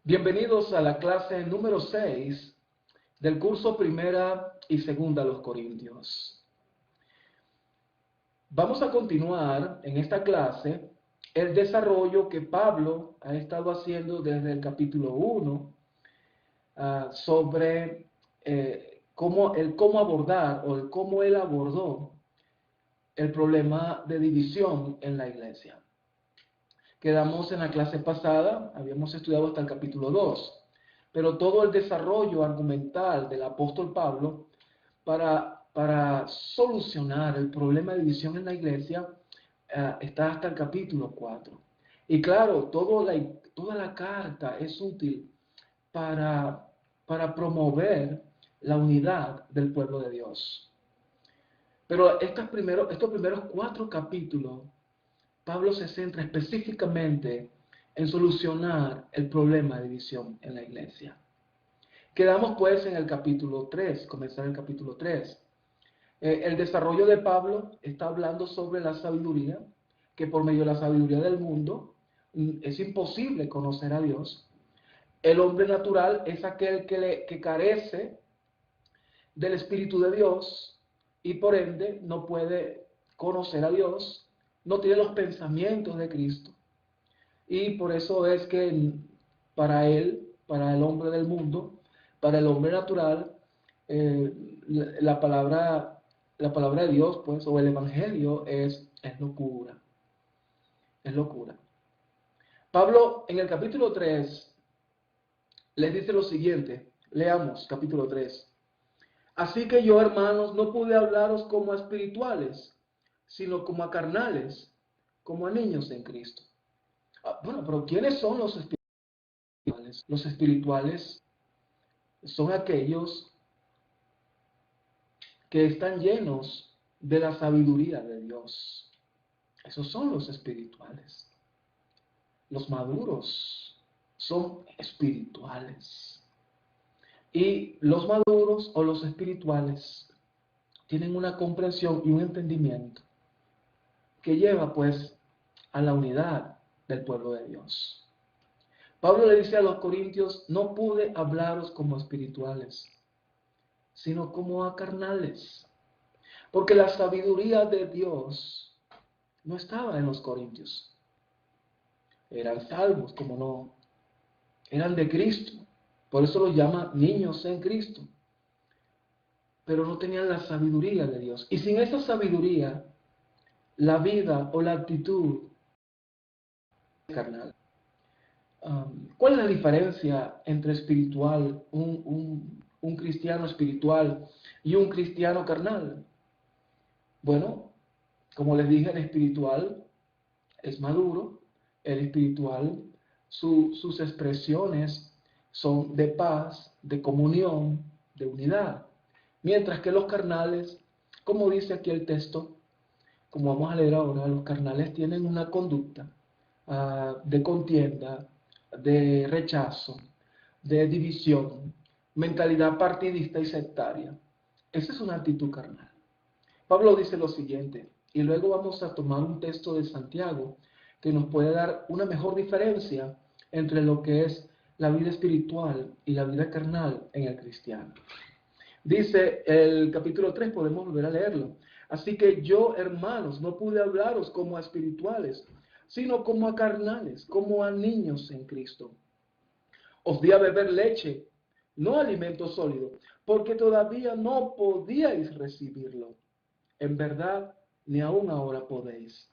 Bienvenidos a la clase número 6 del curso Primera y Segunda a los Corintios. Vamos a continuar en esta clase el desarrollo que Pablo ha estado haciendo desde el capítulo 1 sobre cómo abordar o el cómo él abordó el problema de división en la iglesia. Quedamos en la clase pasada, habíamos estudiado hasta el capítulo 2, pero todo el desarrollo argumental del apóstol Pablo para solucionar el problema de división en la iglesia está hasta el capítulo 4. Y claro, toda la carta es útil para promover la unidad del pueblo de Dios. Pero estos primeros 4 capítulos, Pablo se centra específicamente en solucionar el problema de división en la iglesia. Quedamos pues en el capítulo 3, comenzar el capítulo 3. El desarrollo de Pablo está hablando sobre la sabiduría, que por medio de la sabiduría del mundo es imposible conocer a Dios. El hombre natural es aquel que carece del Espíritu de Dios y por ende no puede conocer a Dios, no tiene los pensamientos de Cristo. Y por eso es que para el hombre del mundo, para el hombre natural, la palabra de Dios, pues, o el Evangelio es locura. Es locura. Pablo en el capítulo 3 les dice lo siguiente. Leamos capítulo 3. Así que yo, hermanos, no pude hablaros como a espirituales, sino como a carnales, como a niños en Cristo. Bueno, pero ¿quiénes son los espirituales? Los espirituales son aquellos que están llenos de la sabiduría de Dios. Esos son los espirituales. Los maduros son espirituales. Y los maduros o los espirituales tienen una comprensión y un entendimiento que lleva pues a la unidad del pueblo de Dios. Pablo le dice a los corintios, no pude hablaros como espirituales, sino como a carnales. Porque la sabiduría de Dios no estaba en los corintios. Eran salvos, como no. Eran de Cristo. Por eso los llama niños en Cristo. Pero no tenían la sabiduría de Dios. Y sin esa sabiduría, la vida o la actitud es carnal. ¿Cuál es la diferencia entre espiritual, un cristiano espiritual y un cristiano carnal? Bueno, como les dije, el espiritual es maduro, el espiritual, sus expresiones son de paz, de comunión, de unidad. Mientras que los carnales, como dice aquí el texto, como vamos a leer ahora, los carnales tienen una conducta de contienda, de rechazo, de división, mentalidad partidista y sectaria. Esa es una actitud carnal. Pablo dice lo siguiente, y luego vamos a tomar un texto de Santiago que nos puede dar una mejor diferencia entre lo que es la vida espiritual y la vida carnal en el cristiano. Dice el capítulo 3, podemos volver a leerlo. Así que yo, hermanos, no pude hablaros como a espirituales, sino como a carnales, como a niños en Cristo. Os di a beber leche, no alimento sólido, porque todavía no podíais recibirlo. En verdad, ni aún ahora podéis.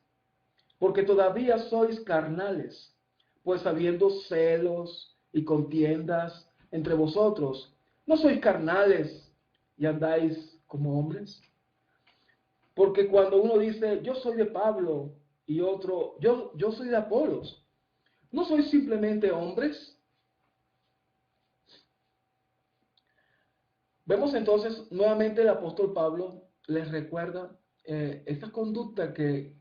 Porque todavía sois carnales, pues habiendo celos y contiendas entre vosotros, ¿no sois carnales y andáis como hombres? Porque cuando uno dice, yo soy de Pablo, y otro, yo soy de Apolos, ¿no sois simplemente hombres? Vemos entonces nuevamente el apóstol Pablo les recuerda esta conducta que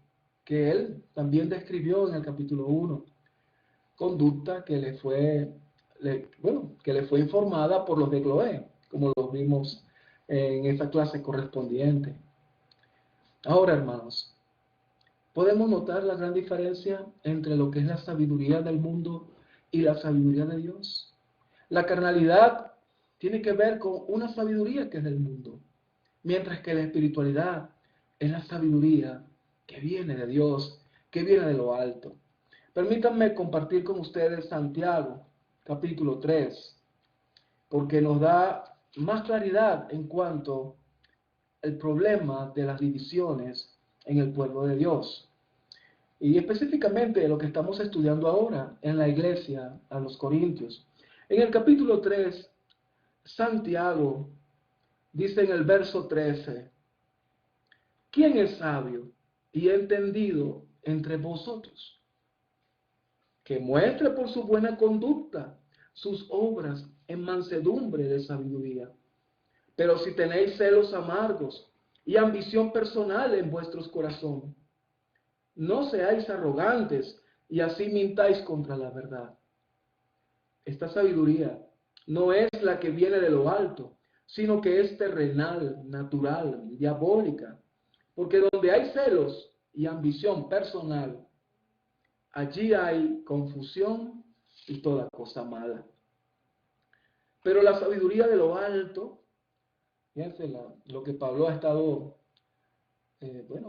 él también describió en el capítulo 1, conducta que le fue informada por los de Cloé, como lo vimos en esta clase correspondiente. Ahora, hermanos, podemos notar la gran diferencia entre lo que es la sabiduría del mundo y la sabiduría de Dios. La carnalidad tiene que ver con una sabiduría que es del mundo, mientras que la espiritualidad es la sabiduría que viene de Dios, que viene de lo alto. Permítanme compartir con ustedes Santiago, capítulo 3, porque nos da más claridad en cuanto al problema de las divisiones en el pueblo de Dios. Y específicamente lo que estamos estudiando ahora en la iglesia a los Corintios. En el capítulo 3, Santiago dice en el verso 13, ¿quién es sabio y entendido entre vosotros? Que muestre por su buena conducta sus obras en mansedumbre de sabiduría. Pero si tenéis celos amargos y ambición personal en vuestros corazones, no seáis arrogantes y así mintáis contra la verdad. Esta sabiduría no es la que viene de lo alto, sino que es terrenal, natural, diabólica. Porque donde hay celos y ambición personal, allí hay confusión y toda cosa mala. Pero la sabiduría de lo alto, fíjense lo que Pablo ha estado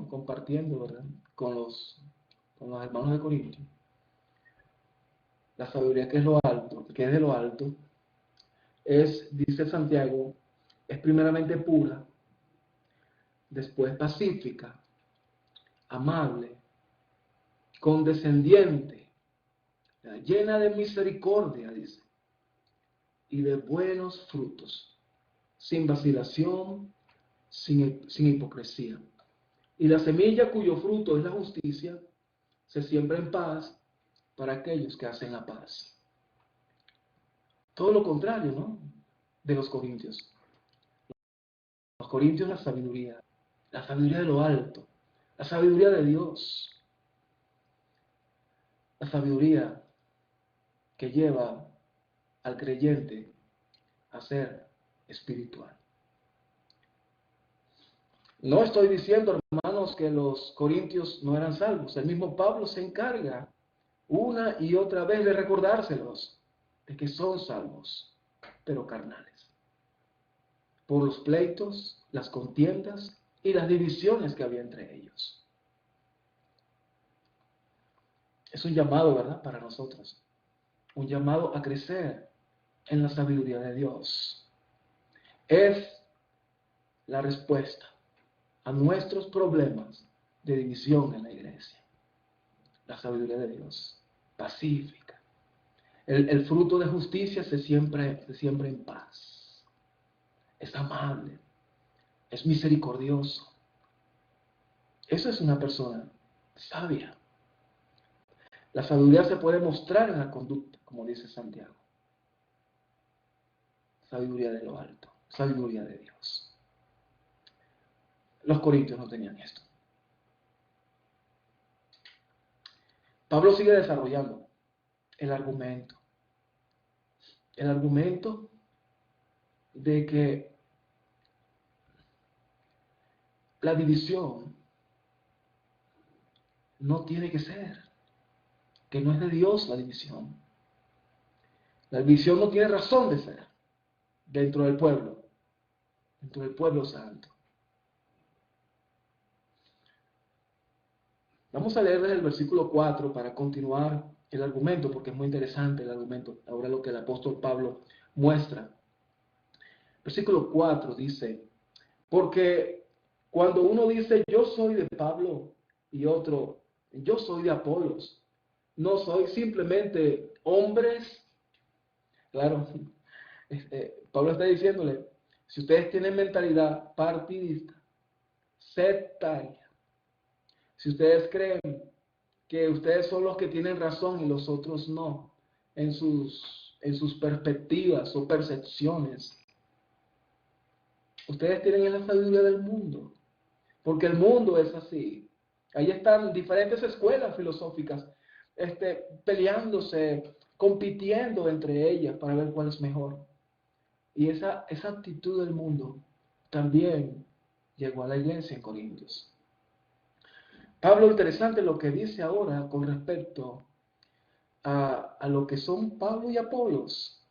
compartiendo, ¿verdad? Con los hermanos de Corinto. La sabiduría que es lo alto, que es de lo alto, dice Santiago, es primeramente pura, después pacífica, amable, condescendiente, llena de misericordia, dice, y de buenos frutos, sin vacilación, sin hipocresía. Y la semilla cuyo fruto es la justicia, se siembra en paz para aquellos que hacen la paz. Todo lo contrario, ¿no? De los corintios. Los corintios la sabiduría de lo alto, la sabiduría de Dios, la sabiduría que lleva al creyente a ser espiritual. No estoy diciendo, hermanos, que los corintios no eran salvos. El mismo Pablo se encarga una y otra vez de recordárselos de que son salvos, pero carnales, por los pleitos, las contiendas y las divisiones que había entre ellos. Es un llamado, ¿verdad?, para nosotros. Un llamado a crecer en la sabiduría de Dios. Es la respuesta a nuestros problemas de división en la iglesia. La sabiduría de Dios, pacífica. El fruto de justicia se siembra en paz. Es amable, es misericordioso. Eso es una persona sabia. La sabiduría se puede mostrar en la conducta, como dice Santiago. Sabiduría de lo alto, sabiduría de Dios. Los corintios no tenían esto. Pablo sigue desarrollando el argumento. El argumento de que la división no tiene que ser, que no es de Dios la división. La división no tiene razón de ser dentro del pueblo santo. Vamos a leer desde el versículo 4 para continuar el argumento, porque es muy interesante el argumento, ahora lo que el apóstol Pablo muestra. Versículo 4 dice, porque cuando uno dice yo soy de Pablo y otro yo soy de Apolos, no soy simplemente hombres. Claro, Pablo está diciéndole, si ustedes tienen mentalidad partidista, sectaria, si ustedes creen que ustedes son los que tienen razón y los otros no, en sus perspectivas o percepciones, ustedes tienen la sabiduría del mundo, porque el mundo es así. Ahí están diferentes escuelas filosóficas peleándose, compitiendo entre ellas para ver cuál es mejor. Y esa actitud del mundo también llegó a la iglesia en Corintios. Pablo, interesante lo que dice ahora con respecto a lo que son Pablo y Apolos.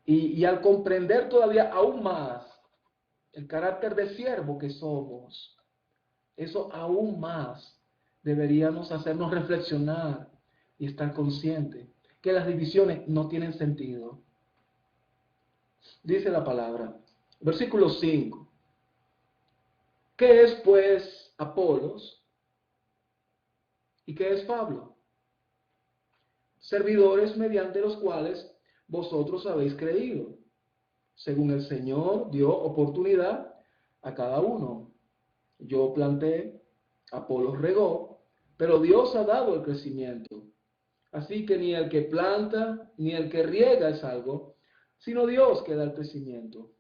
Y al comprender todavía aún más el carácter de siervo que somos, eso aún más deberíamos hacernos reflexionar y estar conscientes que las divisiones no tienen sentido. Dice la palabra, versículo 5. ¿Qué es pues Apolos? ¿Y qué es Pablo? Servidores mediante los cuales vosotros habéis creído, según el Señor dio oportunidad a cada uno. Yo planté, Apolos regó, pero Dios ha dado el crecimiento. Así que ni el que planta ni el que riega es algo, sino Dios que da el crecimiento.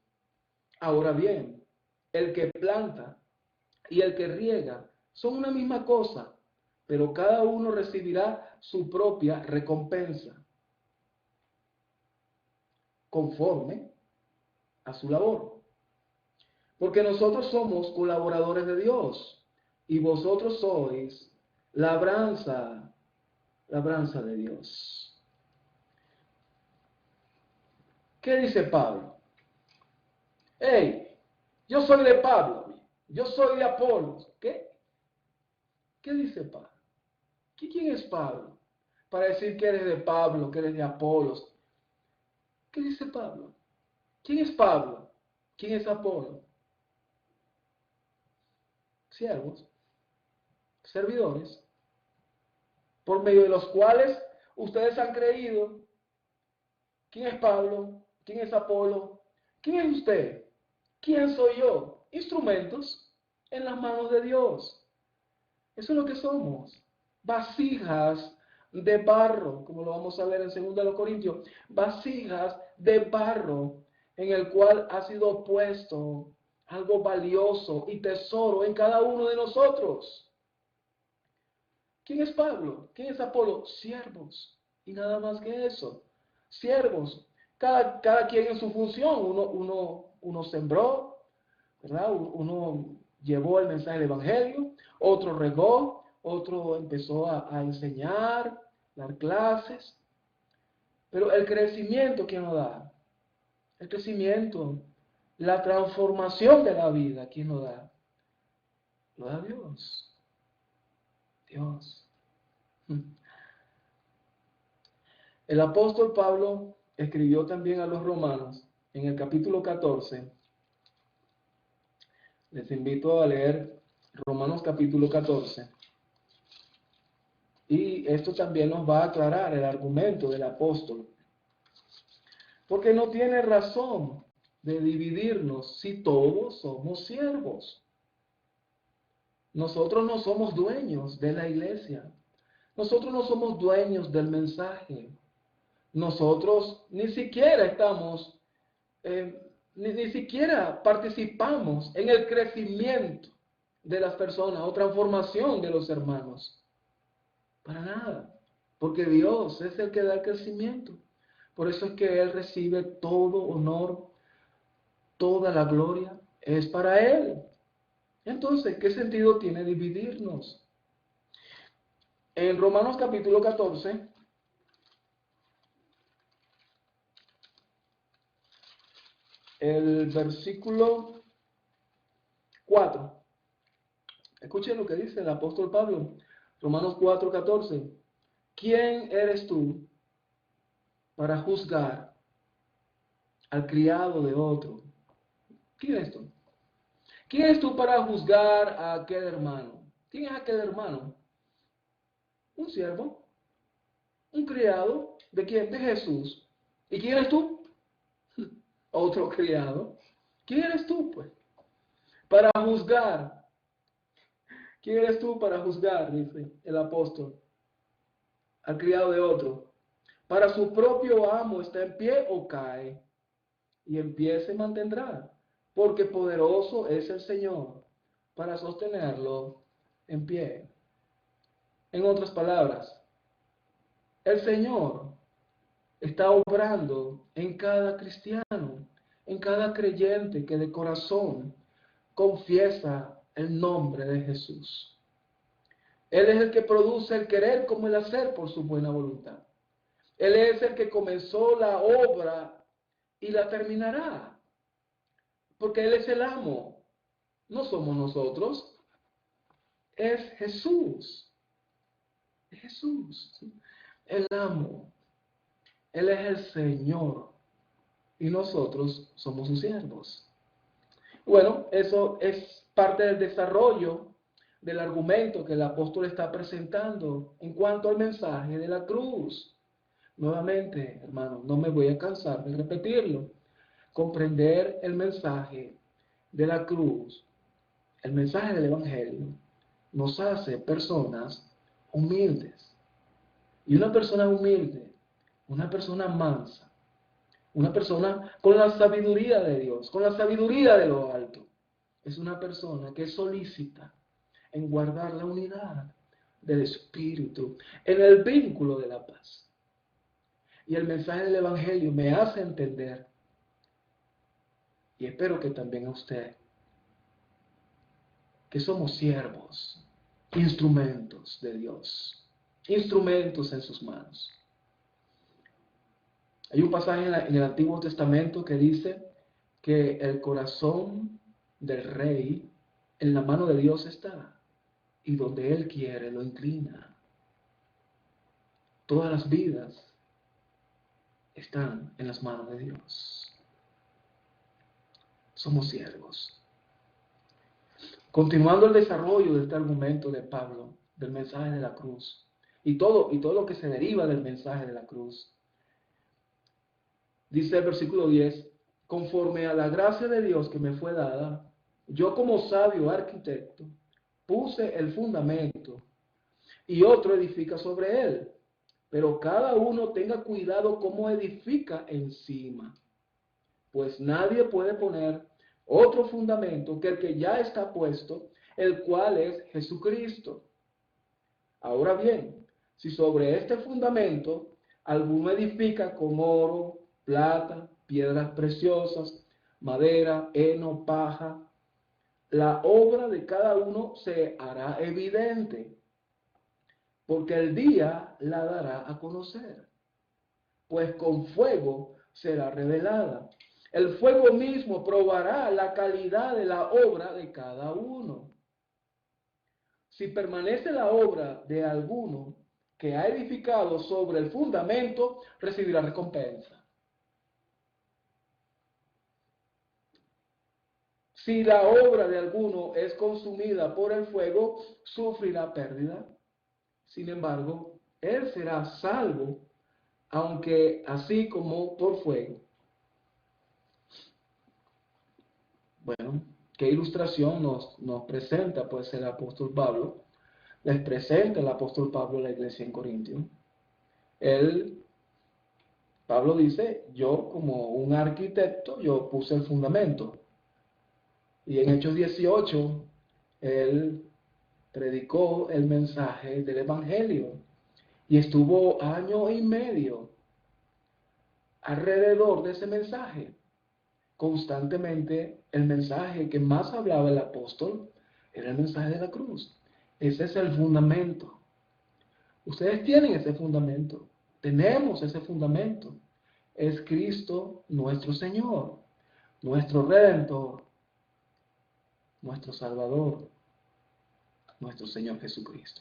Ahora bien, el que planta y el que riega son una misma cosa, pero cada uno recibirá su propia recompensa, conforme a su labor. Porque nosotros somos colaboradores de Dios, y vosotros sois labranza de Dios. ¿Qué dice Pablo? Hey, yo soy de Pablo, yo soy de Apolos. ¿Qué? ¿Qué dice Pablo? ¿Quién es Pablo? Para decir que eres de Pablo, que eres de Apolos. ¿Qué dice Pablo? ¿Quién es Pablo? ¿Quién es Apolo? Siervos, servidores, por medio de los cuales ustedes han creído. ¿Quién es Pablo? ¿Quién es Apolo? ¿Quién es usted? ¿Quién soy yo? Instrumentos en las manos de Dios. Eso es lo que somos. Vasijas de barro, como lo vamos a ver en 2 Corintios. Vasijas de barro en el cual ha sido puesto algo valioso y tesoro en cada uno de nosotros. ¿Quién es Pablo? ¿Quién es Apolo? Siervos. Y nada más que eso. Siervos. Cada quien en su función. Uno sembró, ¿verdad? Uno llevó el mensaje del Evangelio, otro regó, otro empezó a enseñar, dar clases. Pero el crecimiento, ¿quién lo da? El crecimiento, la transformación de la vida, ¿quién lo da? Lo da Dios. Dios. El apóstol Pablo escribió también a los romanos en el capítulo 14. Les invito a leer Romanos capítulo 14. Y esto también nos va a aclarar el argumento del apóstol. Porque no tiene razón de dividirnos si todos somos siervos. Nosotros no somos dueños de la iglesia. Nosotros no somos dueños del mensaje. Nosotros ni siquiera estamos, ni siquiera participamos en el crecimiento de las personas o transformación de los hermanos. Para nada. Porque Dios es el que da el crecimiento. Por eso es que Él recibe todo honor, toda la gloria, es para Él. Entonces, ¿qué sentido tiene dividirnos? En Romanos capítulo 14, el versículo 4. Escuchen lo que dice el apóstol Pablo. Romanos 4:14. ¿Quién eres tú para juzgar al criado de otro? ¿Quién eres tú? ¿Quién eres tú para juzgar a aquel hermano? ¿Quién es aquel hermano? Un siervo, un criado. ¿De quién? De Jesús. ¿Y quién eres tú? Otro criado. ¿Quién eres tú, pues? Para juzgar. ¿Quién eres tú para juzgar? Dice el apóstol. Al criado de otro. Para su propio amo está en pie o cae. Y en pie se mantendrá. Porque poderoso es el Señor para sostenerlo en pie. En otras palabras, el Señor está obrando en cada cristiano, en cada creyente que de corazón confiesa el nombre de Jesús. Él es el que produce el querer como el hacer por su buena voluntad. Él es el que comenzó la obra y la terminará. Porque Él es el amo. No somos nosotros. Es Jesús. Es Jesús. El amo. Él es el Señor. Y nosotros somos sus siervos. Bueno, eso es parte del desarrollo del argumento que el apóstol está presentando en cuanto al mensaje de la cruz. Nuevamente, hermano, no me voy a cansar de repetirlo. Comprender el mensaje de la cruz, el mensaje del Evangelio, nos hace personas humildes. Y una persona humilde, una persona mansa, una persona con la sabiduría de Dios, con la sabiduría de lo alto, es una persona que es solícita en guardar la unidad del Espíritu, en el vínculo de la paz. Y el mensaje del Evangelio me hace entender, y espero que también a usted, que somos siervos, instrumentos de Dios, instrumentos en sus manos. Hay un pasaje en el Antiguo Testamento que dice que el corazón del rey en la mano de Dios está, y donde Él quiere lo inclina. Todas las vidas están en las manos de Dios. Somos siervos. Continuando el desarrollo de este argumento de Pablo, del mensaje de la cruz, y todo lo que se deriva del mensaje de la cruz, dice el versículo 10, conforme a la gracia de Dios que me fue dada, yo como sabio arquitecto puse el fundamento y otro edifica sobre él, pero cada uno tenga cuidado cómo edifica encima, pues nadie puede poner otro fundamento que el que ya está puesto, el cual es Jesucristo. Ahora bien, si sobre este fundamento alguno edifica con oro, plata, piedras preciosas, madera, heno, paja, la obra de cada uno se hará evidente, porque el día la dará a conocer, pues con fuego será revelada. El fuego mismo probará la calidad de la obra de cada uno. Si permanece la obra de alguno que ha edificado sobre el fundamento, recibirá recompensa. Si la obra de alguno es consumida por el fuego, sufrirá pérdida. Sin embargo, él será salvo, aunque así como por fuego. Bueno, ¿qué ilustración nos presenta pues el apóstol Pablo? Les presenta el apóstol Pablo a la iglesia en Corintio. Pablo dice, yo como un arquitecto, yo puse el fundamento. Y en Hechos 18, él predicó el mensaje del Evangelio. Y estuvo año y medio alrededor de ese mensaje. Constantemente el mensaje que más hablaba el apóstol era el mensaje de la cruz. Ese es el fundamento. Ustedes tienen ese fundamento. Tenemos ese fundamento. Es Cristo nuestro Señor, nuestro Redentor, nuestro Salvador, nuestro Señor Jesucristo.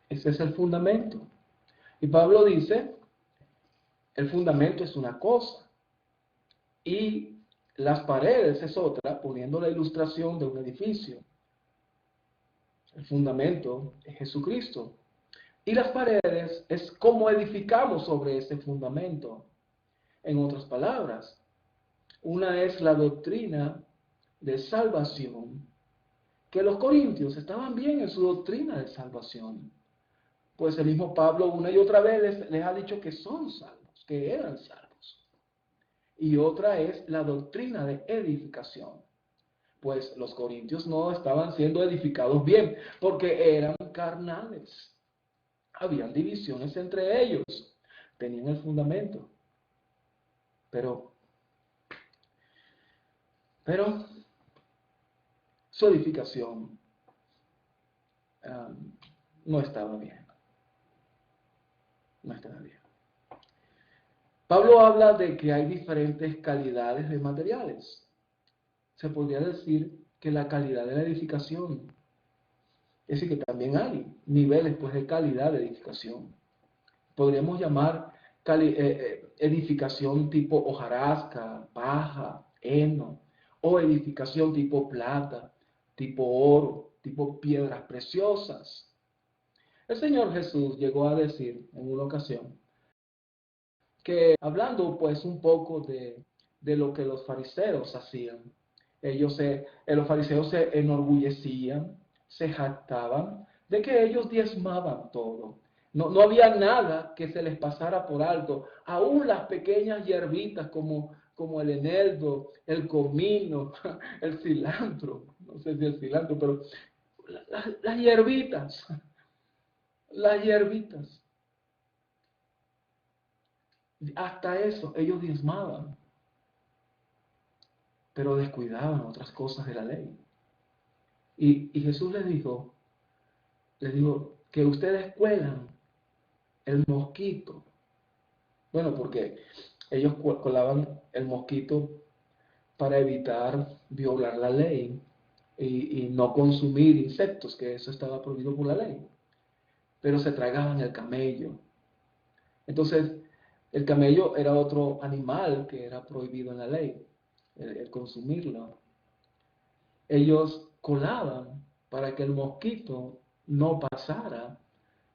Ese es el fundamento. Y Pablo dice, el fundamento es una cosa y las paredes es otra, poniendo la ilustración de un edificio. El fundamento es Jesucristo. Y las paredes es cómo edificamos sobre ese fundamento. En otras palabras, una es la doctrina de salvación, que los corintios estaban bien en su doctrina de salvación. Pues el mismo Pablo una y otra vez les ha dicho que son salvos, que eran salvos. Y otra es la doctrina de edificación. Pues los corintios no estaban siendo edificados bien, porque eran carnales. Habían divisiones entre ellos. Tenían el fundamento. Pero su edificación no estaba bien. No estaba bien. Pablo habla de que hay diferentes calidades de materiales. Se podría decir que la calidad de la edificación, es decir, que también hay niveles pues, de calidad de edificación. Podríamos llamar edificación tipo hojarasca, paja, heno, o edificación tipo plata, tipo oro, tipo piedras preciosas. El Señor Jesús llegó a decir en una ocasión que, hablando pues un poco de lo que los fariseos hacían, los fariseos se enorgullecían, se jactaban de que ellos diezmaban todo. No había nada que se les pasara por alto, aún las pequeñas hierbitas como el eneldo, el comino, el cilantro, no sé si el cilantro, pero las hierbitas, las hierbitas, hasta eso ellos diezmaban, pero descuidaban otras cosas de la ley. Y Jesús les dijo que ustedes cuelan el mosquito. Bueno, porque ellos colaban el mosquito para evitar violar la ley y no consumir insectos, que eso estaba prohibido por la ley. Pero se tragaban el camello. Entonces, el camello era otro animal que era prohibido en la ley, el consumirlo. Ellos colaban para que el mosquito no pasara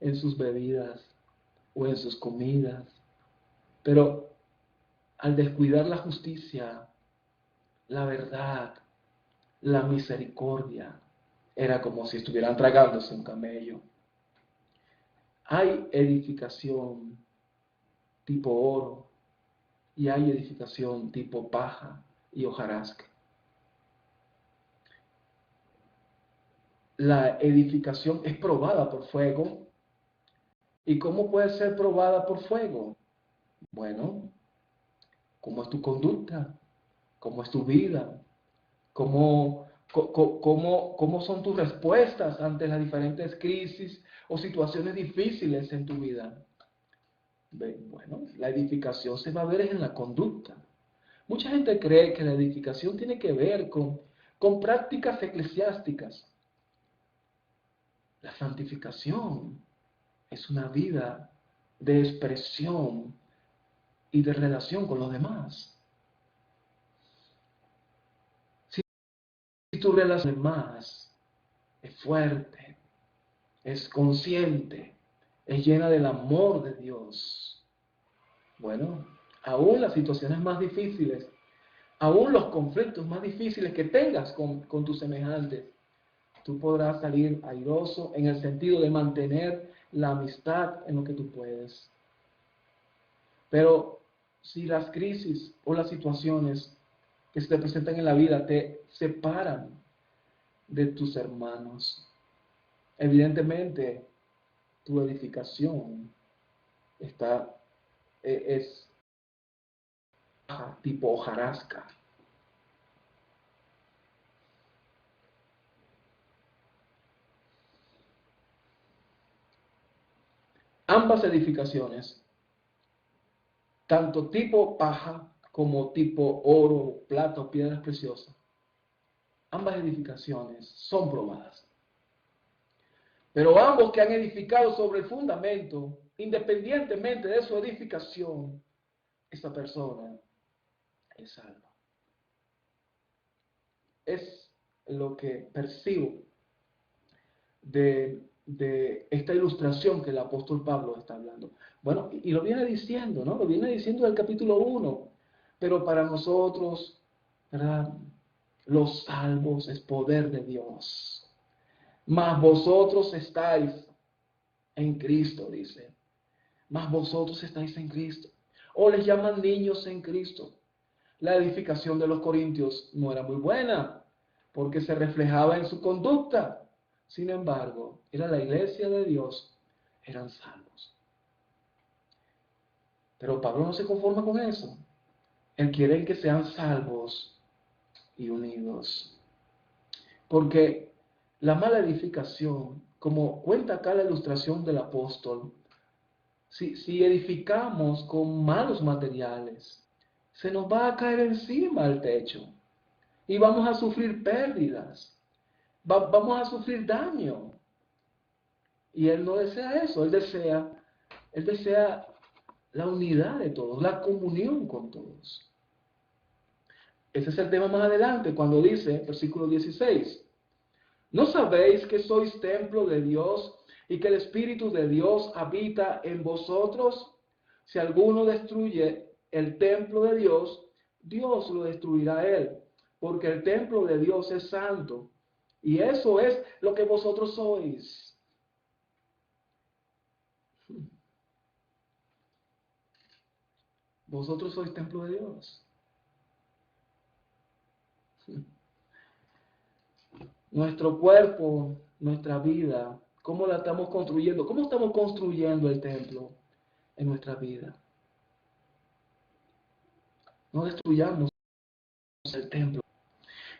en sus bebidas o en sus comidas. Pero al descuidar la justicia, la verdad, la misericordia, era como si estuvieran tragándose un camello. Hay edificación tipo oro y hay edificación tipo paja y hojarasca. La edificación es probada por fuego. ¿Y cómo puede ser probada por fuego? Bueno, ¿cómo es tu conducta? ¿Cómo es tu vida? ¿Cómo son tus respuestas ante las diferentes crisis o situaciones difíciles en tu vida? Bueno, la edificación se va a ver en la conducta. Mucha gente cree que la edificación tiene que ver con prácticas eclesiásticas. La santificación es una vida de expresión y de relación con los demás. Si tu relación con los demás es fuerte, es consciente, es llena del amor de Dios, bueno, aún las situaciones más difíciles, aún los conflictos más difíciles que tengas con tus semejantes, tú podrás salir airoso en el sentido de mantener la amistad en lo que tú puedes. Pero si las crisis o las situaciones que se te presentan en la vida te separan de tus hermanos, evidentemente tu edificación es tipo hojarasca. Ambas edificaciones, tanto tipo paja como tipo oro, plata o piedras preciosas, ambas edificaciones son probadas. Pero ambos que han edificado sobre el fundamento, independientemente de su edificación, esa persona es salva. Es lo que percibo de esta ilustración que el apóstol Pablo está hablando. Bueno, y lo viene diciendo, ¿no? Lo viene diciendo del capítulo 1. Pero para nosotros, ¿verdad? Los salvos es poder de Dios. Mas vosotros estáis en Cristo, dice. Mas vosotros estáis en Cristo. O les llaman niños en Cristo. La edificación de los corintios no era muy buena, porque se reflejaba en su conducta. Sin embargo, era la iglesia de Dios, eran salvos. Pero Pablo no se conforma con eso. Él quiere que sean salvos y unidos. Porque la mala edificación, como cuenta acá la ilustración del apóstol, si edificamos con malos materiales, se nos va a caer encima el techo y vamos a sufrir pérdidas, vamos a sufrir daño. Y Él no desea eso, Él desea la unidad de todos, la comunión con todos. Ese es el tema más adelante, cuando dice, versículo 16, ¿no sabéis que sois templo de Dios y que el Espíritu de Dios habita en vosotros? Si alguno destruye el templo de Dios, Dios lo destruirá a él, porque el templo de Dios es santo, y eso es lo que vosotros sois. Vosotros sois templo de Dios. Nuestro cuerpo, nuestra vida, ¿cómo la estamos construyendo? ¿Cómo estamos construyendo el templo en nuestra vida? No destruyamos el templo.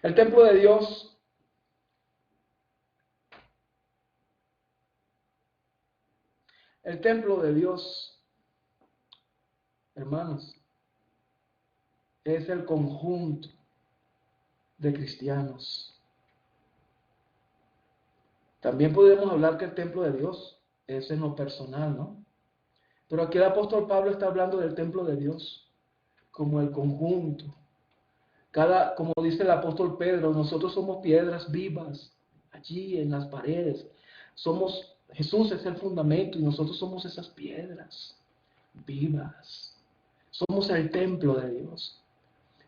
El templo de Dios, el templo de Dios, hermanos, es el conjunto de cristianos. También podemos hablar que el templo de Dios es en lo personal, ¿no? Pero aquí el apóstol Pablo está hablando del templo de Dios como el conjunto. Como dice el apóstol Pedro, nosotros somos piedras vivas allí en las paredes. Jesús es el fundamento y nosotros somos esas piedras vivas. Somos el templo de Dios.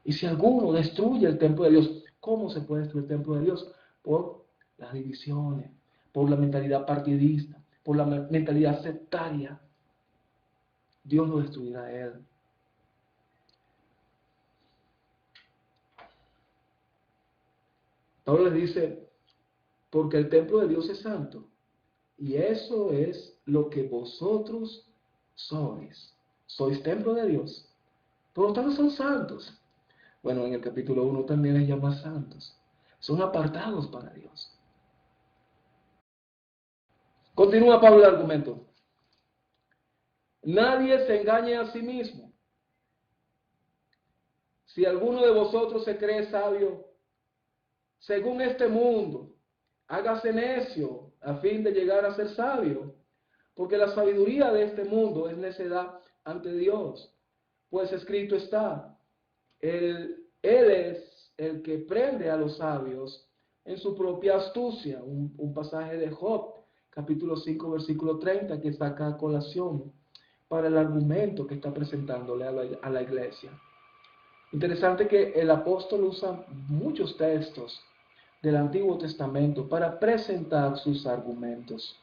Y si alguno destruye el templo de Dios, ¿cómo se puede destruir el templo de Dios? Por las divisiones, por la mentalidad partidista, por la mentalidad sectaria. Dios lo destruirá a él. Pablo les dice, porque el templo de Dios es santo, y eso es lo que vosotros sois. Sois templo de Dios. Por lo tanto son santos. Bueno, en el capítulo 1 también les llama santos. Son apartados para Dios. Continúa Pablo el argumento. Nadie se engañe a sí mismo. Si alguno de vosotros se cree sabio, según este mundo, hágase necio a fin de llegar a ser sabio, porque la sabiduría de este mundo es necedad ante Dios. Pues escrito está, Él es el que prende a los sabios en su propia astucia. Un pasaje de Job, capítulo 5, versículo 30, que saca a colación para el argumento que está presentándole a la iglesia. Interesante que el apóstol usa muchos textos del Antiguo Testamento para presentar sus argumentos.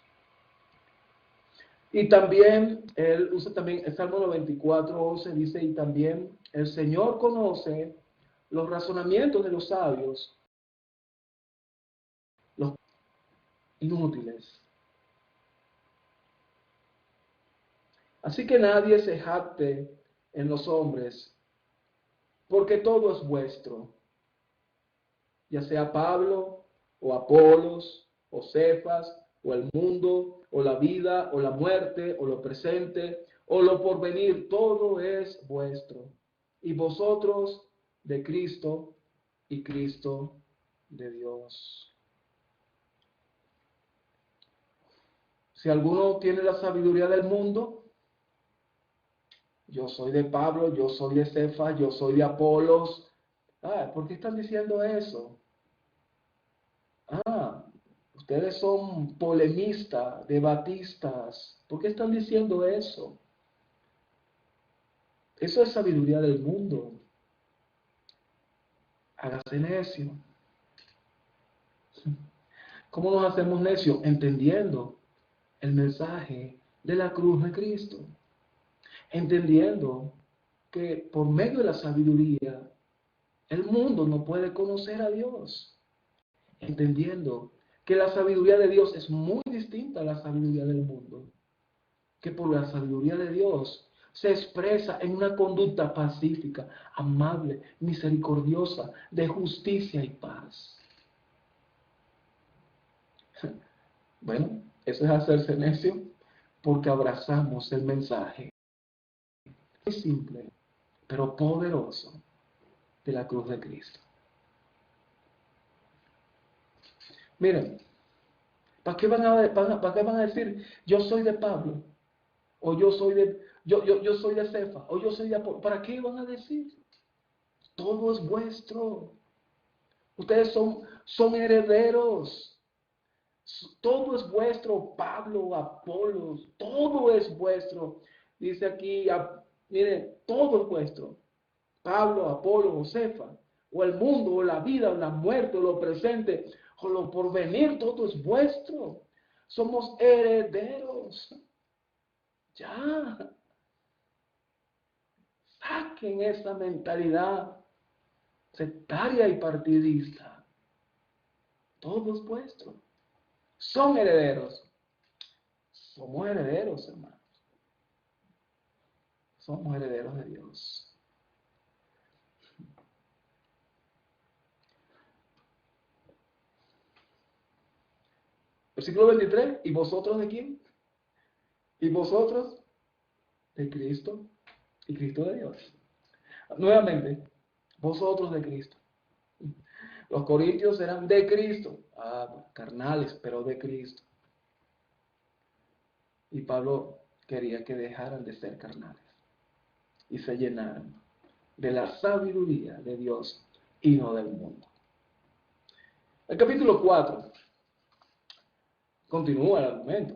Y también, él usa también el Salmo 94:11, dice, y también el Señor conoce los razonamientos de los sabios, los inútiles. Así que nadie se jacte en los hombres, porque todo es vuestro, ya sea Pablo, o Apolos, o Cefas, o el mundo, o la vida, o la muerte, o lo presente, o lo porvenir, todo es vuestro. Y vosotros de Cristo, y Cristo de Dios. Si alguno tiene la sabiduría del mundo, yo soy de Pablo, yo soy de Cefas, yo soy de Apolos. ¿Por qué están diciendo eso? Ustedes son polemistas, debatistas. ¿Por qué están diciendo eso? Eso es sabiduría del mundo. Hágase necio. ¿Cómo nos hacemos necios? Entendiendo el mensaje de la cruz de Cristo. Entendiendo que por medio de la sabiduría el mundo no puede conocer a Dios. Entendiendo que la sabiduría de Dios es muy distinta a la sabiduría del mundo. Que por la sabiduría de Dios se expresa en una conducta pacífica, amable, misericordiosa, de justicia y paz. Bueno, eso es hacerse necio. porque abrazamos el mensaje muy simple, pero poderoso de la cruz de Cristo. Miren, ¿para qué van a decir, yo soy de Pablo? O yo soy de Cefa, o yo soy de Apolo? ¿Para qué van a decir? Todo es vuestro. Ustedes son herederos. Todo es vuestro. Pablo, Apolos, todo es vuestro. Dice aquí, miren, todo es vuestro. Pablo, Apolo, o Cefa, o el mundo, o la vida, o la muerte, o lo presente, o lo porvenir, todo es vuestro. Somos herederos. Ya. Saquen esa mentalidad sectaria y partidista. Todo es vuestro. Son herederos. Somos herederos, hermanos. Somos herederos de Dios. Versículo 23. ¿Y vosotros de quién? ¿Y vosotros? De Cristo. Y Cristo de Dios. Nuevamente, vosotros de Cristo. Los corintios eran de Cristo. Carnales, pero de Cristo. Y Pablo quería que dejaran de ser carnales y se llenaran de la sabiduría de Dios y no del mundo. El capítulo 4 continúa el argumento.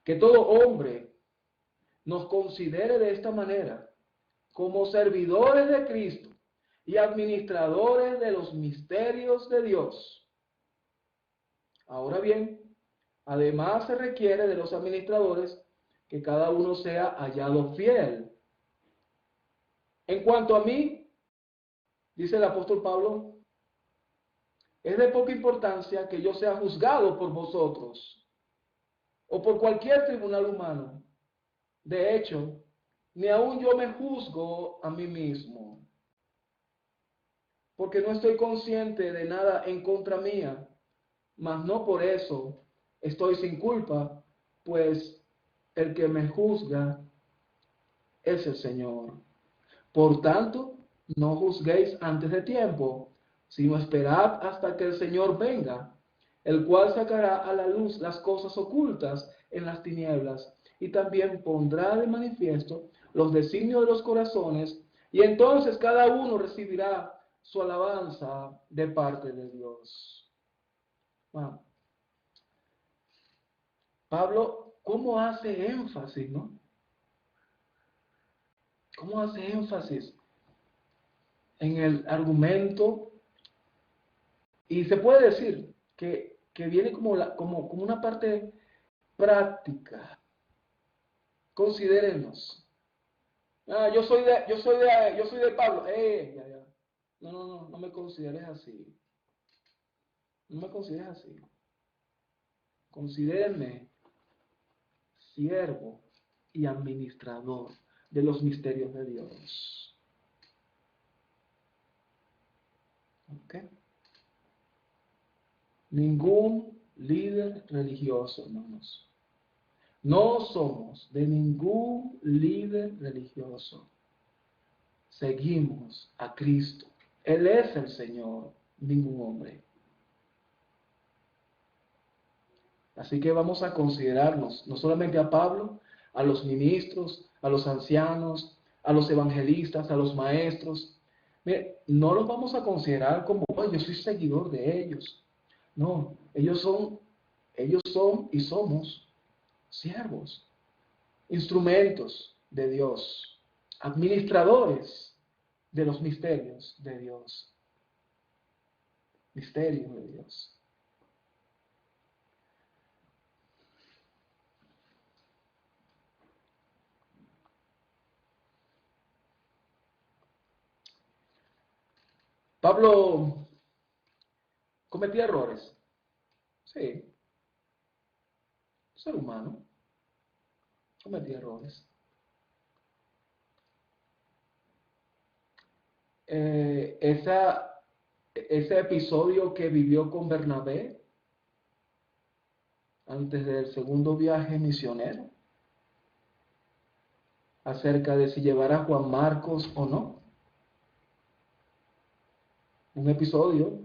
Que todo hombre nos considere de esta manera, como servidores de Cristo y administradores de los misterios de Dios. Ahora bien, además se requiere de los administradores que cada uno sea hallado fiel. En cuanto a mí, dice el apóstol Pablo, es de poca importancia que yo sea juzgado por vosotros o por cualquier tribunal humano. De hecho, ni aun yo me juzgo a mí mismo, porque no estoy consciente de nada en contra mía, mas no por eso estoy sin culpa, pues el que me juzga es el Señor. Por tanto, no juzguéis antes de tiempo, sino esperad hasta que el Señor venga, el cual sacará a la luz las cosas ocultas en las tinieblas, y también pondrá de manifiesto los designios de los corazones, y entonces cada uno recibirá su alabanza de parte de Dios. Wow. Pablo, ¿cómo hace énfasis, no? ¿Cómo hace énfasis en el argumento? Y se puede decir que viene como una parte práctica. Considérenos. Yo soy de Pablo. Ya. No me consideres así. No me consideres así. Considérenme siervo y administrador de los misterios de Dios. ¿Ok? Ningún líder religioso, hermanos. No somos de ningún líder religioso. Seguimos a Cristo. Él es el Señor, ningún hombre. Así que vamos a considerarnos, no solamente a Pablo, a los ministros, a los ancianos, a los evangelistas, a los maestros. Mire, no los vamos a considerar como, oh, yo soy seguidor de ellos. No, ellos son y somos siervos, instrumentos de Dios, administradores de los misterios de Dios. Misterios de Dios. Pablo cometía errores. Sí, ser humano cometía errores. Eh, esa, ese episodio que vivió con Bernabé, antes del segundo viaje misionero, acerca de si llevar a Juan Marcos o no. Un episodio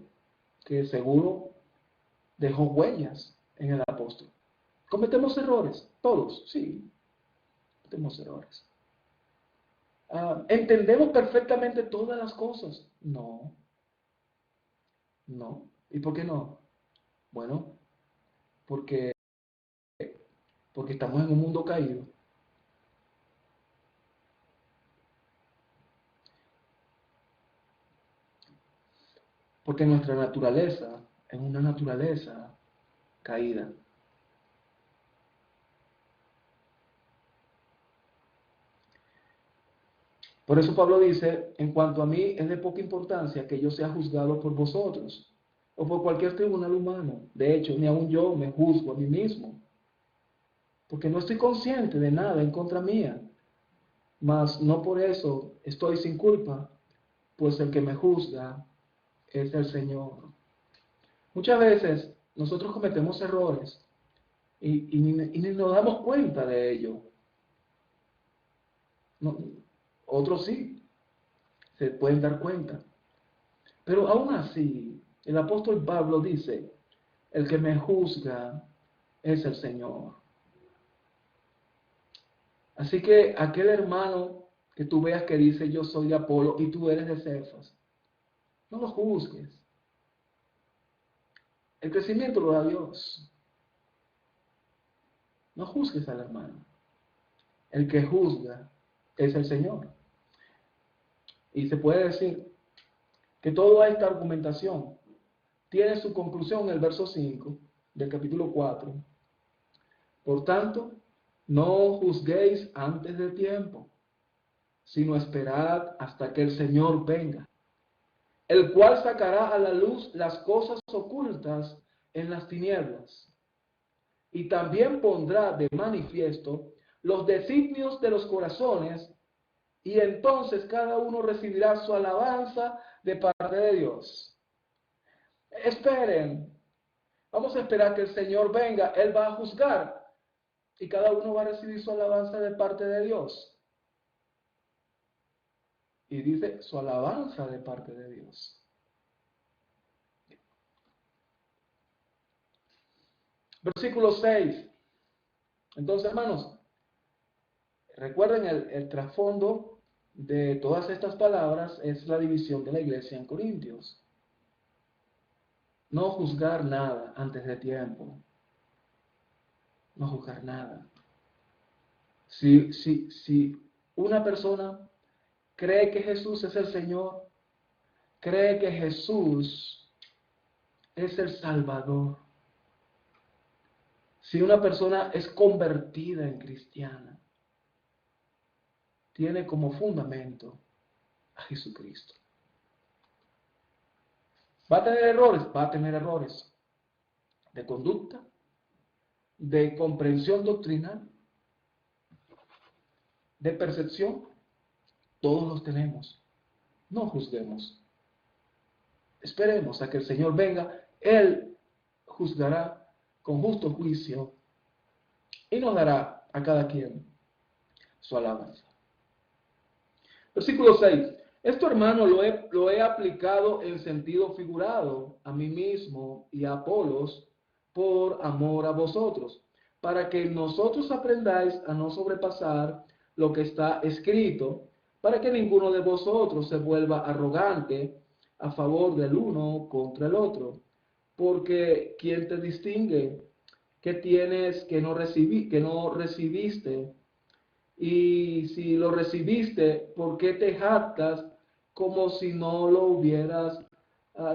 que seguro dejó huellas en el apóstol. ¿Cometemos errores? Todos, sí, cometemos errores. ¿Entendemos perfectamente todas las cosas? No, no. ¿Y por qué no? Bueno, porque, porque estamos en un mundo caído. Porque nuestra naturaleza es una naturaleza caída. Por eso Pablo dice, en cuanto a mí es de poca importancia que yo sea juzgado por vosotros o por cualquier tribunal humano. De hecho, ni aun yo me juzgo a mí mismo, porque no estoy consciente de nada en contra mía, mas no por eso estoy sin culpa, pues el que me juzga es el Señor. Muchas veces nosotros cometemos errores y ni nos damos cuenta de ello. No, otros sí, se pueden dar cuenta. Pero aún así, el apóstol Pablo dice, el que me juzga es el Señor. Así que aquel hermano que tú veas que dice yo soy de Apolo y tú eres de Cefas, no lo juzgues. El crecimiento lo da Dios. No juzgues al hermano. El que juzga es el Señor. Y se puede decir que toda esta argumentación tiene su conclusión en el verso 5 del capítulo 4. Por tanto, no juzguéis antes de tiempo, sino esperad hasta que el Señor venga, el cual sacará a la luz las cosas ocultas en las tinieblas, y también pondrá de manifiesto los designios de los corazones, y entonces cada uno recibirá su alabanza de parte de Dios. Esperen, vamos a esperar que el Señor venga, Él va a juzgar, y cada uno va a recibir su alabanza de parte de Dios. Y dice su alabanza de parte de Dios. Versículo 6. Entonces, hermanos, recuerden el trasfondo de todas estas palabras es la división de la iglesia en Corintios. No juzgar nada antes de tiempo. No juzgar nada. Si una persona cree que Jesús es el Señor, cree que Jesús es el Salvador, si una persona es convertida en cristiana, tiene como fundamento a Jesucristo. ¿Va a tener errores? Va a tener errores de conducta, de comprensión doctrinal, de percepción. Todos los tenemos. No juzguemos. Esperemos a que el Señor venga. Él juzgará con justo juicio y nos dará a cada quien su alabanza. Versículo 6. Esto, hermano, lo he aplicado en sentido figurado a mí mismo y a Apolos por amor a vosotros, para que nosotros aprendáis a no sobrepasar lo que está escrito, para que ninguno de vosotros se vuelva arrogante a favor del uno contra el otro. Porque ¿quién te distingue? ¿Qué tienes que no recibiste? Y si lo recibiste, ¿por qué te jactas como si no lo hubieras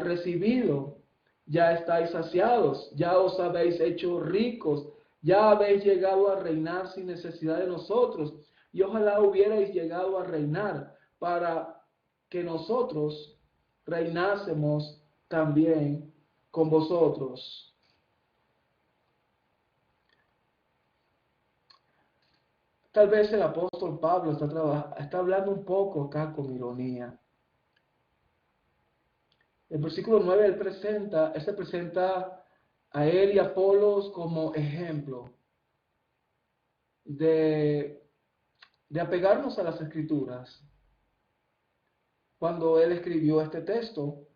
recibido? Ya estáis saciados, ya os habéis hecho ricos, ya habéis llegado a reinar sin necesidad de nosotros. Y ojalá hubierais llegado a reinar para que nosotros reinásemos también con vosotros. Tal vez el apóstol Pablo está hablando un poco acá con ironía. El versículo 9 él se presenta a él y a Apolos como ejemplo de, de apegarnos a las Escrituras. Cuando él escribió este texto,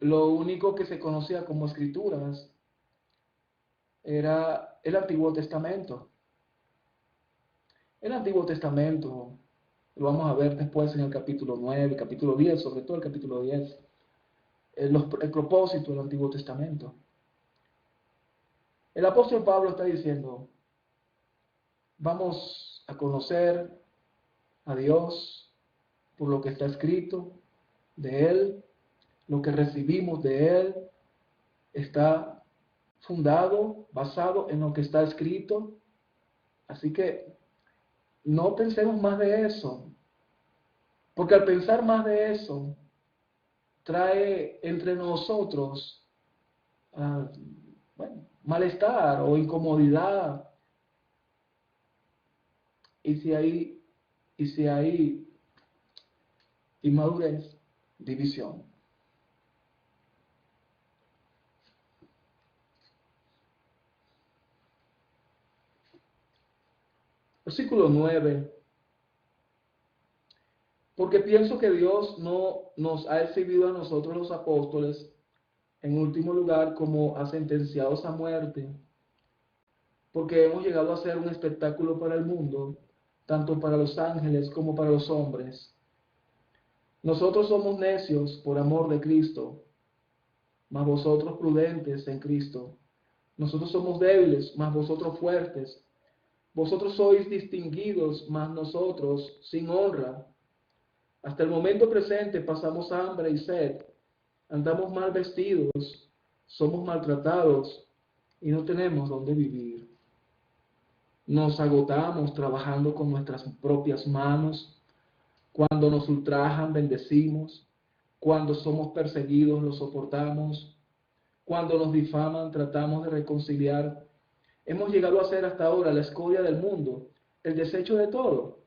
lo único que se conocía como Escrituras era el Antiguo Testamento. El Antiguo Testamento, lo vamos a ver después en el capítulo 9, capítulo 10, sobre todo el capítulo 10, el propósito del Antiguo Testamento. El apóstol Pablo está diciendo, vamos a conocer a Dios por lo que está escrito de Él, lo que recibimos de Él está fundado, basado en lo que está escrito. Así que no pensemos más de eso, porque al pensar más de eso, trae entre nosotros bueno, malestar o incomodidad. Y si hay inmadurez, división. Versículo 9. Porque pienso que Dios no nos ha exhibido a nosotros los apóstoles, en último lugar, como a sentenciados a muerte, porque hemos llegado a ser un espectáculo para el mundo, tanto para los ángeles como para los hombres. Nosotros somos necios por amor de Cristo, mas vosotros prudentes en Cristo. Nosotros somos débiles, mas vosotros fuertes. Vosotros sois distinguidos, mas nosotros sin honra. Hasta el momento presente pasamos hambre y sed, andamos mal vestidos, somos maltratados y no tenemos dónde vivir. Nos agotamos trabajando con nuestras propias manos. Cuando nos ultrajan, bendecimos. Cuando somos perseguidos, lo soportamos. Cuando nos difaman, tratamos de reconciliar. Hemos llegado a ser hasta ahora la escoria del mundo, el desecho de todo.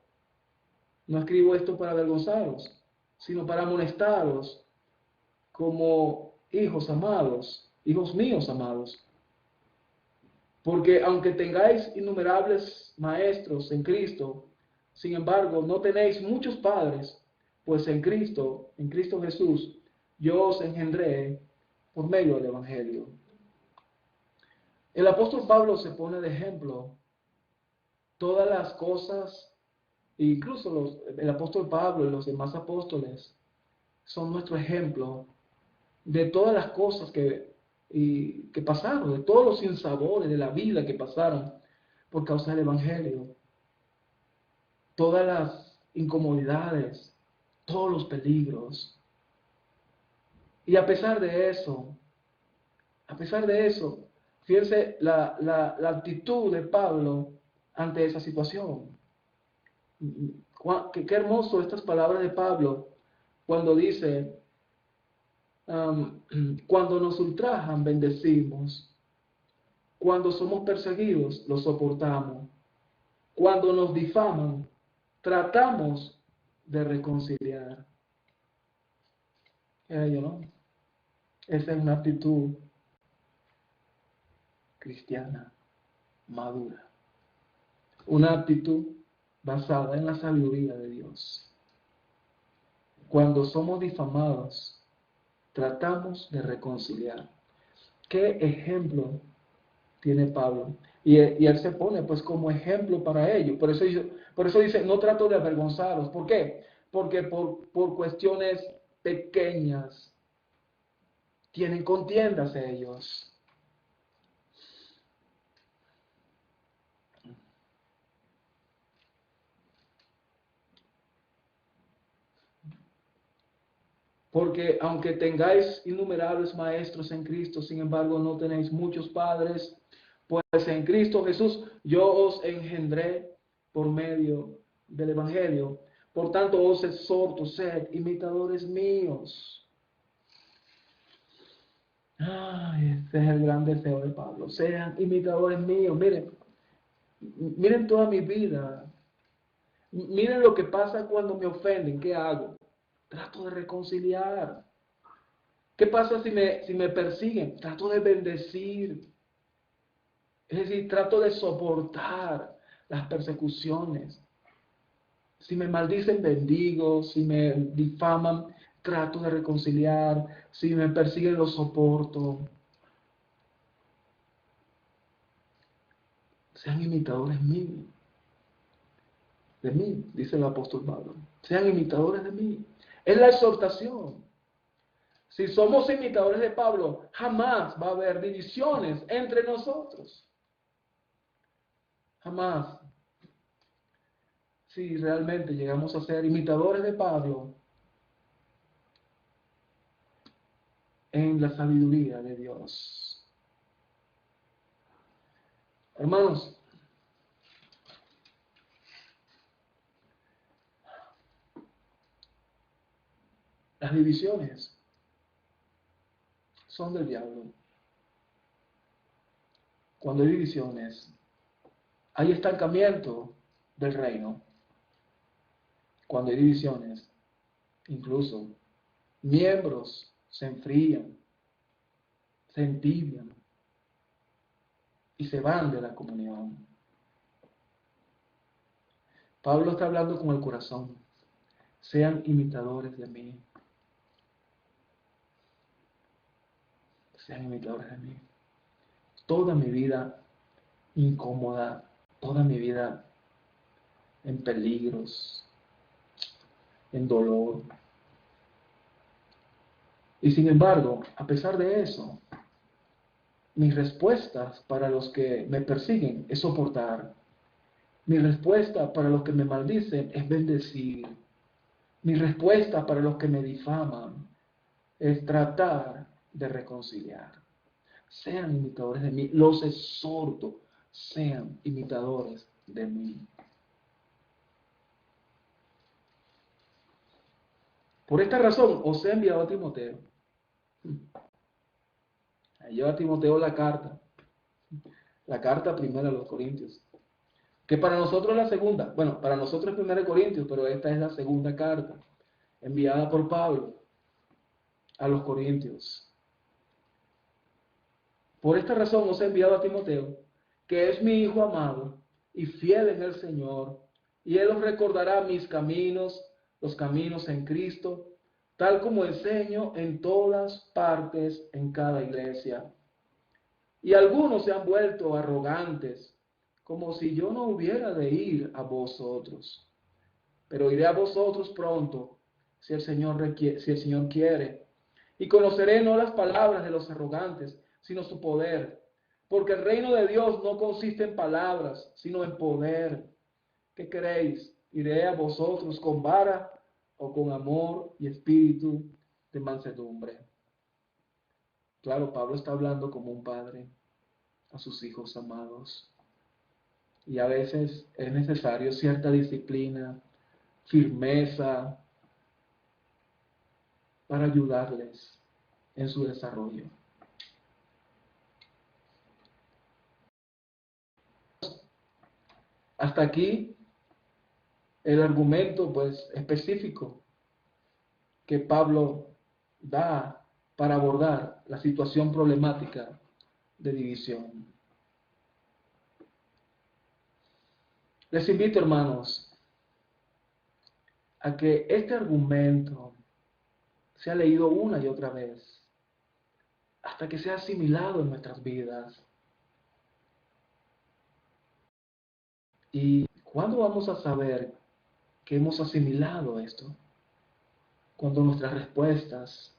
No escribo esto para avergonzaros, sino para amonestaros como hijos amados, hijos míos amados. Porque aunque tengáis innumerables maestros en Cristo, sin embargo, no tenéis muchos padres, pues en Cristo Jesús, yo os engendré por medio del Evangelio. El apóstol Pablo se pone de ejemplo todas las cosas, incluso el apóstol Pablo y los demás apóstoles son nuestro ejemplo de todas las cosas que pasaron, de todos los sinsabores de la vida que pasaron por causa del Evangelio. Todas las incomodidades, todos los peligros. Y a pesar de eso, fíjense la actitud de Pablo ante esa situación. Qué hermoso estas palabras de Pablo cuando dice, cuando nos ultrajan, bendecimos. Cuando somos perseguidos, lo soportamos. Cuando nos difaman, tratamos de reconciliar. ¿No? Esa es una actitud cristiana, madura. Una actitud basada en la sabiduría de Dios. Cuando somos difamados, tratamos de reconciliar. ¿Qué ejemplo tiene Pablo? Y él se pone pues como ejemplo para ello. Por eso dice, no trato de avergonzaros. ¿Por qué? Porque por cuestiones pequeñas tienen contiendas ellos. Porque aunque tengáis innumerables maestros en Cristo, sin embargo no tenéis muchos padres, pues en Cristo Jesús yo os engendré por medio del Evangelio. Por tanto os exhorto, sed imitadores míos. Ay, ese es el gran deseo de Pablo. Sean imitadores míos. Miren toda mi vida. Miren lo que pasa cuando me ofenden. ¿Qué hago? Trato de reconciliar. ¿Qué pasa si me persiguen? Trato de bendecir. Es decir, trato de soportar las persecuciones. Si me maldicen, bendigo. Si me difaman, trato de reconciliar. Si me persiguen, los soporto. Sean imitadores míos. De mí, dice el apóstol Pablo. Sean imitadores de mí. Es la exhortación. Si somos imitadores de Pablo, jamás va a haber divisiones entre nosotros. Jamás. Si realmente llegamos a ser imitadores de Pablo en la sabiduría de Dios. Hermanos, las divisiones son del diablo. Cuando hay divisiones, hay estancamiento del reino. Cuando hay divisiones, incluso miembros se enfrían, se entibian y se van de la comunión. Pablo está hablando con el corazón. Sean imitadores de mí. Sean imitadores de mí. Toda mi vida incómoda, toda mi vida en peligros, en dolor. Y sin embargo, a pesar de eso, mis respuestas para los que me persiguen es soportar. Mi respuesta para los que me maldicen es bendecir. Mi respuesta para los que me difaman es tratar de reconciliar. Sean imitadores de mí. Los exhorto, sean imitadores de mí. Por esta razón os he enviado a Timoteo. Lleva a Timoteo la carta primera a los Corintios, que para nosotros es la segunda. Bueno, para nosotros es 1 Corintios, pero esta es la segunda carta enviada por Pablo a los Corintios. Por esta razón os he enviado a Timoteo, que es mi hijo amado y fiel en el Señor, y él os recordará mis caminos, los caminos en Cristo, tal como enseño en todas partes en cada iglesia. Y algunos se han vuelto arrogantes, como si yo no hubiera de ir a vosotros. Pero iré a vosotros pronto, si el Señor quiere, y conoceré no las palabras de los arrogantes, sino su poder. Porque el reino de Dios no consiste en palabras, sino en poder. ¿Qué queréis? ¿Iré a vosotros con vara o con amor y espíritu de mansedumbre? Claro, Pablo está hablando como un padre a sus hijos amados. Y a veces es necesario cierta disciplina, firmeza, para ayudarles en su desarrollo. Hasta aquí el argumento pues específico que Pablo da para abordar la situación problemática de división. Les invito, hermanos, a que este argumento sea leído una y otra vez hasta que sea asimilado en nuestras vidas. ¿Y cuándo vamos a saber que hemos asimilado esto? Cuando nuestras respuestas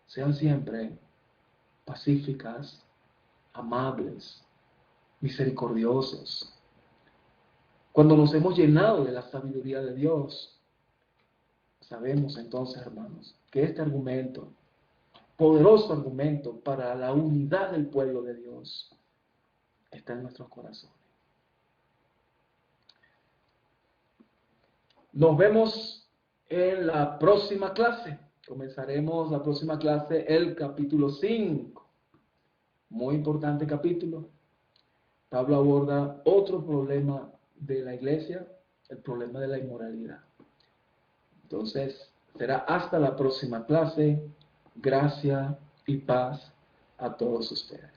sean siempre pacíficas, amables, misericordiosos. Cuando nos hemos llenado de la sabiduría de Dios, sabemos entonces, hermanos, que este argumento, poderoso argumento para la unidad del pueblo de Dios, está en nuestros corazones. Nos vemos en la próxima clase. Comenzaremos la próxima clase, el capítulo 5. Muy importante capítulo. Pablo aborda otro problema de la iglesia, el problema de la inmoralidad. Entonces, será hasta la próxima clase. Gracia y paz a todos ustedes.